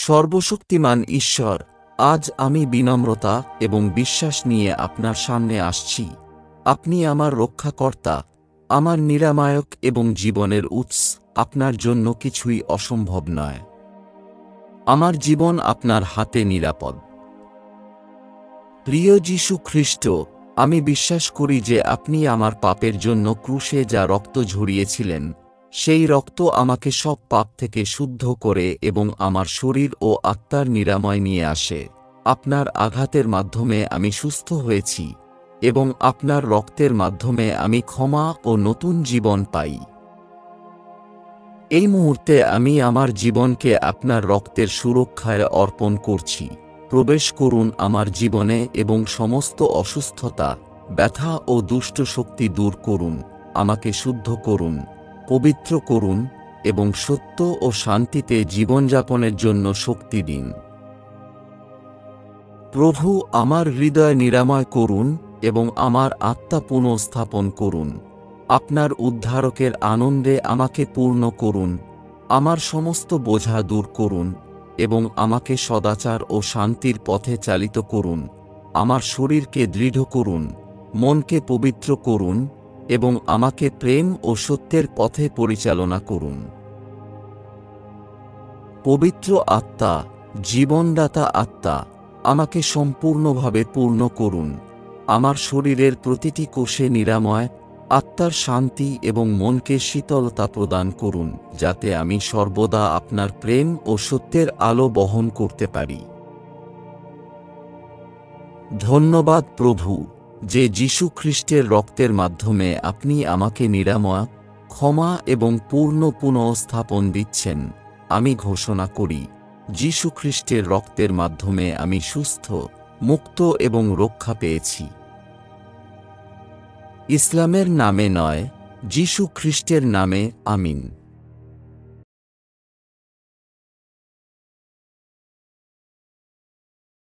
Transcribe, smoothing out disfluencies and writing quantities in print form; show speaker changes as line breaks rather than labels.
সর্বশক্তিমান ঈশ্বর, আজ আমি বিনম্রতা এবং বিশ্বাস নিয়ে আপনার সামনে আসছি। আপনি আমার রক্ষাকর্তা, আমার নিরাময়ক এবং জীবনের উৎস। আপনার জন্য কিছুই অসম্ভব নয়। আমার জীবন আপনার হাতে নিরাপদ। প্রিয় যীশু খ্রিস্ট, আমি বিশ্বাস করি যে আপনি আমার পাপের জন্য ক্রুশে যা রক্ত ঝরিয়েছিলেন, সেই রক্ত আমাকে সব পাপ থেকে শুদ্ধ করে এবং আমার শরীর ও আত্মার নিরাময় নিয়ে আসে। আপনার আঘাতের মাধ্যমে আমি সুস্থ হয়েছি এবং আপনার রক্তের মাধ্যমে আমি ক্ষমা ও নতুন জীবন পাই। এই মুহূর্তে আমি আমার জীবনকে আপনার রক্তের সুরক্ষায় অর্পণ করছি। প্রবেশ করুন আমার জীবনে এবং সমস্ত অসুস্থতা, ব্যথা ও দুষ্ট শক্তি দূর করুন। আমাকে শুদ্ধ করুন, পবিত্র করুন এবং সত্য ও শান্তিতে জীবনযাপনের জন্য শক্তি দিন। প্রভু, আমার হৃদয় নিরাময় করুন এবং আমার আত্মা পুনঃস্থাপন করুন। আপনার উদ্ধারকের আনন্দে আমাকে পূর্ণ করুন। আমার সমস্ত বোঝা দূর করুন এবং আমাকে সদাচার ও শান্তির পথে চালিত করুন। আমার শরীরকে দৃঢ় করুন, মনকে পবিত্র করুন এবং আমাকে প্রেম ও সত্যের পথে পরিচালনা করুন। পবিত্র আত্মা, জীবনদাতা আত্মা, আমাকে সম্পূর্ণভাবে পূর্ণ করুন। আমার শরীরের প্রতিটি কোষে নিরাময়, আত্মার শান্তি এবং মনকে শীতলতা প্রদান করুন, যাতে আমি সর্বদা আপনার প্রেম ও সত্যের আলো বহন করতে পারি। ধন্যবাদ প্রভু, যে যীশু খ্রিস্টের রক্তের মাধ্যমে আপনি আমাকে নিরাময়, ক্ষমা এবং পূর্ণ পুনঃস্থাপন দিচ্ছেন। আমি ঘোষণা করি, যীশু খ্রিস্টের রক্তের মাধ্যমে আমি সুস্থ, মুক্ত এবং রক্ষা পেয়েছি। ইসলামের নামে নয়, যীশু খ্রিস্টের নামে, আমিন।